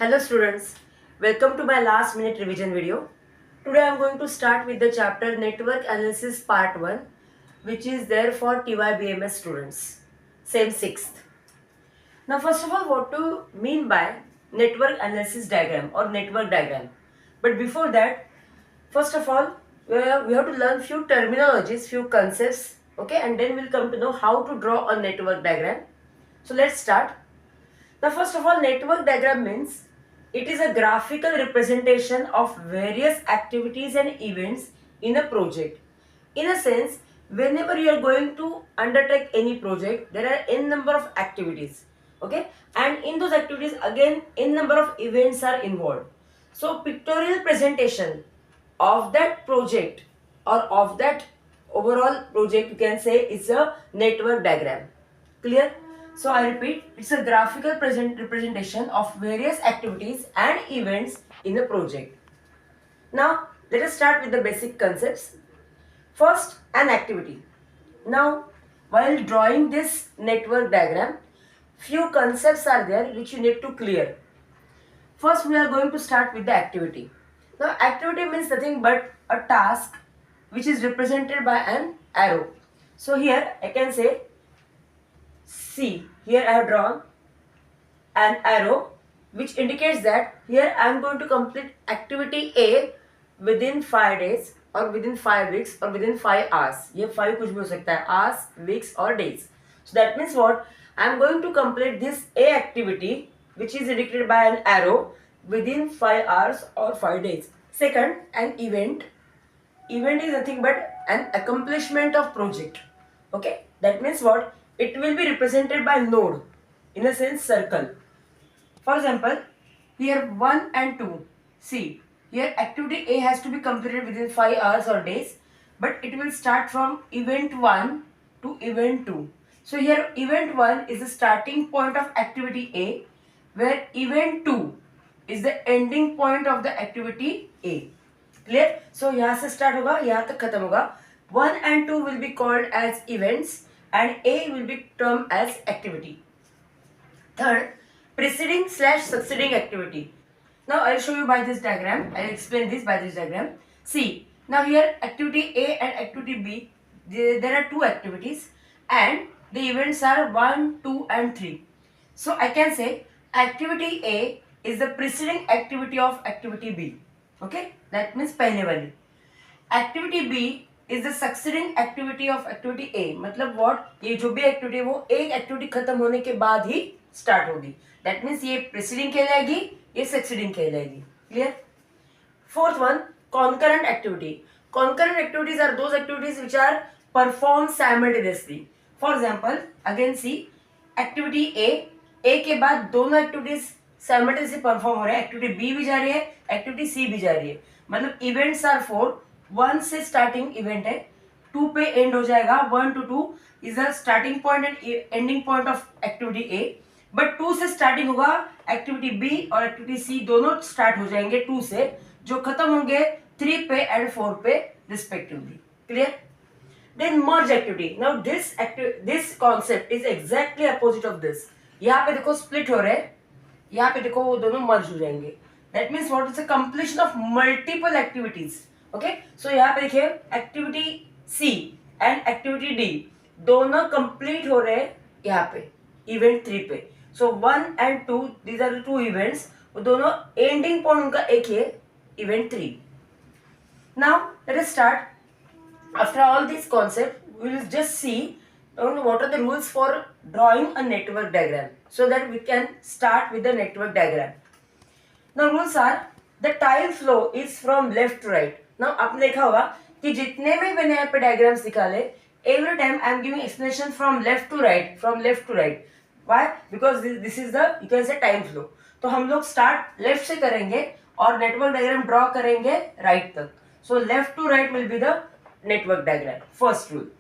Hello students, welcome to my last minute revision video. Today I am going to start with the chapter Network Analysis Part 1, which is there for TYBMS students, same 6th. Now first of all, what to mean by network analysis diagram or network diagram. But before that, first of all, we have to learn few terminologies, few concepts, okay, and then we'll come to know how to draw a network diagram. So let's start. Now first of all, network diagram means it is a graphical representation of various activities and events in a project. In a sense, whenever you are going to undertake any project, there are n number of activities, okay, and in those activities again n number of events are involved. So pictorial presentation of that project or of that overall project, you can say, is a network diagram. Clear? So I repeat, it's a graphical representation of various activities and events in a project. Now let us start with the basic concepts. First, an activity. Now while drawing this network diagram, few concepts are there which you need to clear. First, we are going to start with the activity. Now activity means nothing but a task which is represented by an arrow. So here I can say, see, here I have drawn an arrow which indicates that here I am going to complete activity A within 5 days or within 5 weeks or within 5 hours. ये 5 कुछ भी हो सकता है, hours, weeks or days. So that means what? I am going to complete this A activity which is indicated by an arrow within 5 hours or 5 days. Second, an event. Event is nothing but an accomplishment of project. Okay, that means what? It will be represented by node, in a sense circle. For example, here 1 and 2. See, here activity A has to be completed within 5 hours or days, but it will start from event 1 to event 2. So here event 1 is the starting point of activity A, where event 2 is the ending point of the activity A. Clear? So यहाँ से start होगा, यहाँ तक खत्म होगा. 1 and 2 will be called as events and A will be termed as activity. Third, preceding / succeeding activity. Now I'll show you by this diagram. I'll explain this by this diagram. See, now here activity A and activity B, there are two activities and the events are 1, 2 and 3. So I can say activity A is the preceding activity of activity B. Okay, that means पहले वाली. Activity B is the succeeding activity of activity ए. मतलब what, ये जो भी activity वो एक activity खत्म होने के बाद ही स्टार्ट होगी. दैट मीन्स ये प्रीसीडिंग कहलाएगी, ये सक्सीडिंग कहलाएगी. Clear? Fourth one, concurrent activity. Concurrent activities are those activities which are perform simultaneously. For example, again C, activity A के बाद दोनों एक्टिविटीज साइमल्टेनियसली परफॉर्म हो रहे हैं. एक्टिविटी बी भी जा रही है, एक्टिविटी सी भी जा रही है. मतलब इवेंट्स आर 4. 1 से स्टार्टिंग इवेंट है, 2 पे एंड हो जाएगा. 1 to 2 is the starting point and ending point of activity A. But 2 से स्टार्टिंग होगा एक्टिविटी बी और एक्टिविटी सी, दोनों स्टार्ट हो जाएंगे 2 से, जो खत्म होंगे 3 पे एंड 4 पे respectively. Clear? Then merge activity. Now this concept is exactly opposite of this. यहाँ पे देखो स्प्लिट हो रहे हैं, यहाँ पे देखो वो दोनों मर्ज हो जाएंगे. That means what is the completion of multiple activities. Okay, so यहाँ पे देखिए activity C and activity D दोनों कंप्लीट हो रहे हैं यहाँ पे इवेंट 3 पे. So 1 and 2 these are 2 events, वो दोनों एंडिंग पॉइंट उनका एक है event 3. Now let us start. After all this concept we will just see what are the rules for drawing a network diagram so that we can start with the network diagram. Now rules are, the time flow is from left to right. Now आपने देखा होगा कि जितने भी मैंने यहाँ पे diagrams निकाले, every time I am giving explanation from left to right. Why? Because this is the, you can say, time flow. तो हम लोग स्टार्ट लेफ्ट से करेंगे और नेटवर्क डायग्राम ड्रॉ करेंगे राइट तक. So left to right will be the network diagram. First rule.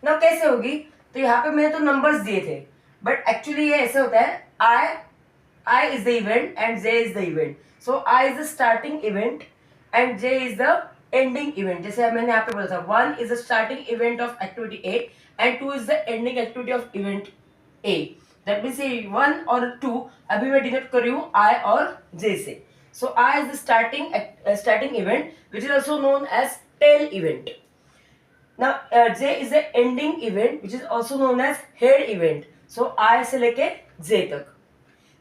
Now कैसे होगी? तो यहाँ पे मैंने तो नंबर्स दिए थे, बट एक्चुअली ये ऐसे होता है, I is the event and J is the event. So I is the starting event and J is the ending event. जैसे मैंने यहाँ पे बोला था, 1 is the starting event of activity A and 2 is the ending activity of event A. That means ये 1 और 2 अभी मैं डिनोट कर रही हूँ I और J से. So I is the starting event which is also known as tail event. Now J is the ending event which is also known as head event. So I से लेके J तक.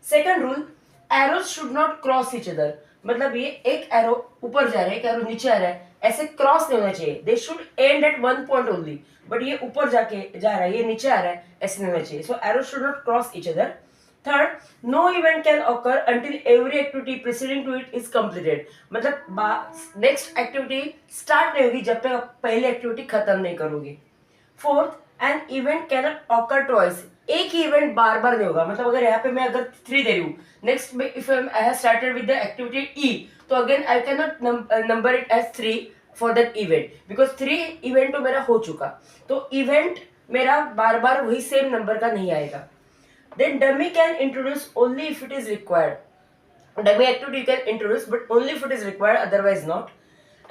Second rule, arrows should not cross each other. मतलब ये एक arrow ऊपर जा रहा है, एक एरो नीचे आ रहा है, ऐसे क्रॉस नहीं होना चाहिए. They should end at one point only. But ये ऊपर जाके जा रहा है, ये नीचे आ रहा है, ऐसे नहीं होना चाहिए. So arrows should not cross each other. Third, no event can occur until every activity preceding to it is completed. मतलब नेक्स्ट एक्टिविटी स्टार्ट नहीं होगी जब तक आप पहली एक्टिविटी खत्म नहीं करोगे. Fourth, an event can not occur twice. एक ही इवेंट बार बार नहीं होगा. मतलब अगर यहाँ पे मैं अगर 3 दे रही हूँ, next if I have started with the activity E, तो again I can not number it as 3 for that event, because 3 event तो मेरा हो चुका. तो इवेंट मेरा बार बार वही सेम नंबर का नहीं आएगा. Then dummy can introduce only if it is required. Dummy activity you can introduce but only if it is required, otherwise not.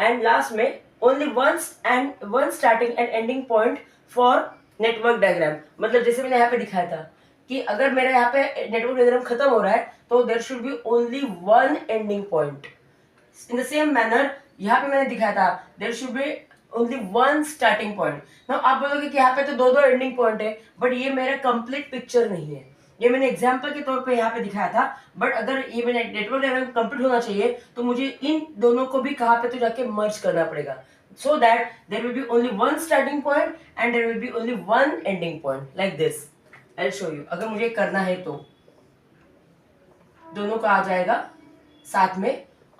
And last में only one starting and ending point for network diagram. मतलब जैसे मैंने यहाँ पे दिखाया था कि अगर मेरा यहाँ पे नेटवर्क डायग्राम खत्म हो रहा है तो there should be only one ending point. In the same manner यहाँ पे मैंने दिखाया था there should be only one starting point. Now आप बोलोगे कि यहाँ पे तो दो एंडिंग पॉइंट है, बट ये मेरा कंप्लीट पिक्चर नहीं है. ये मैंने एग्जाम्पल के तौर पे यहाँ पे दिखाया था. बट अगर ये मेरा नेटवर्क डायग्राम कंप्लीट होना चाहिए तो मुझे इन दोनों को भी कहाँ पे तो जाके मर्ज करना पड़ेगा. So that there will be only one starting point and there will be only one ending point like this. I'll show you. अगर मुझे करना है तो दोनों का आ जाएगा साथ में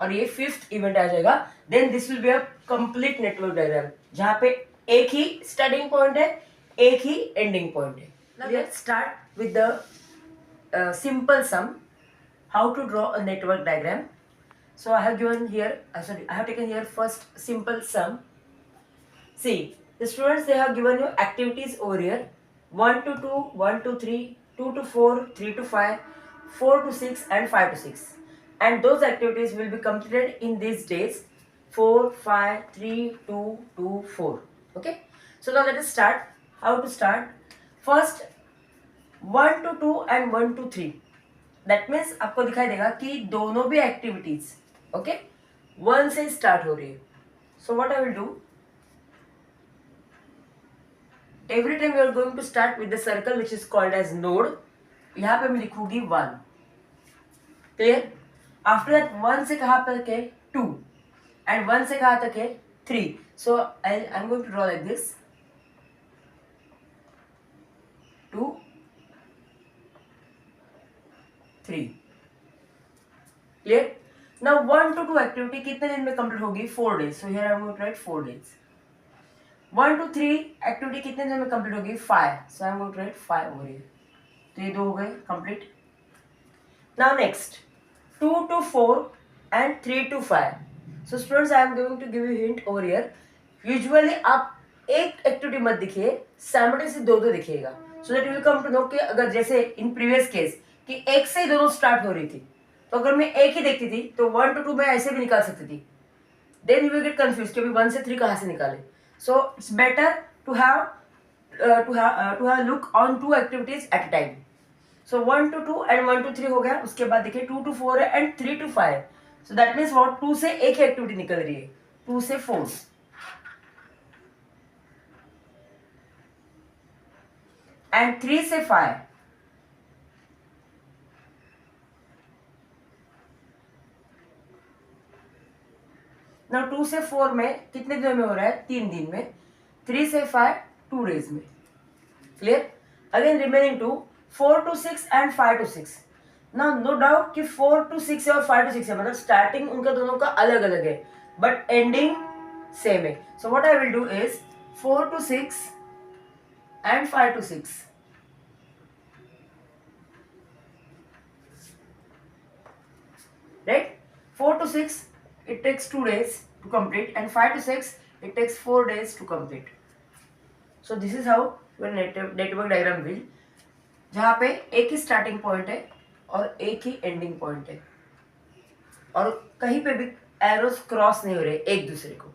और ये 5th इवेंट आ जाएगा. Then this will be a complete network diagram जहाँ पे एक ही starting point है, एक ही ending point है. Now let's start with the simple sum. How to draw a network diagram. So I have given here, I have taken here first simple sum. See, the students, they have given you activities over here. 1 to 2, 1 to 3, 2 to 4, 3 to 5, 4 to 6 and 5 to 6. And those activities will be completed in these days 4, 5, 3, 2, 2, 4. Okay. So now let us start. How to start? First 1 to 2 and 1 to 3. That means आपको दिखाई देगा कि दोनों भी activities okay 1 से start हो रही है. So what I will do, every time you are going to start with the circle which is called as node. यहाँ पे मैं लिखूंगी 1. Clear? After that 1 से कहाँ तक है 2 and 1 से कहाँ तक है 3. So I'm going to draw like this. 2, 3. Clear? Now 1 to 2 activity कितने दिन में कंप्लीट होगी 4 days. So here I'm going to write 4 days. 1 to 3 activity कितने दिन में कंप्लीट होगी 5. So I'm going to write 5 over here. तो ये 2 हो गए complete. Now next 2 to 4 and 3 to 5. So students, I am going to give you hint over here. Usually आप एक एक्टिविटी मत दिखिए, साइमल्टेनियसली दो दिखिएगा. So that you will come to know कि अगर जैसे in previous case कि एक से ही दोनों स्टार्ट हो रही थी, तो अगर मैं एक ही देखती थी तो 1 to 2 मैं ऐसे भी निकाल सकती थी. Then you will get confuse कि 1 से 3 कहाँ से निकाले. So it's better to have look on 2 activities at a time. So 1 to 2 and 1 to 3 हो गया. उसके बाद देखिए 2 to 4 है and 3 to 5. So that means what 2 से एक ही एक्टिविटी निकल रही है, 2 से 4 एंड 3 से 5. ना 2 से 4 में कितने दिन में हो रहा है 3 दिन में. 3 से 5 2 days में. Clear? Again remaining 2 4 to 6 and 5 to 6. ना नो डाउट कि 4 to 6 है और 5 to 6 है, मतलब स्टार्टिंग उनका दोनों का अलग अलग है बट एंडिंग सेम है. So what I will do is 4 to 6 and 5 to 6. Right? 4 to 6 it takes 2 days to complete and 5 to 6 it takes 4 days to complete. So this is how your network diagram will, जहाँ पे एक ही starting point है और एक ही ending point है और कहीं पे भी एरोस क्रॉस नहीं हो रहे एक दूसरे को.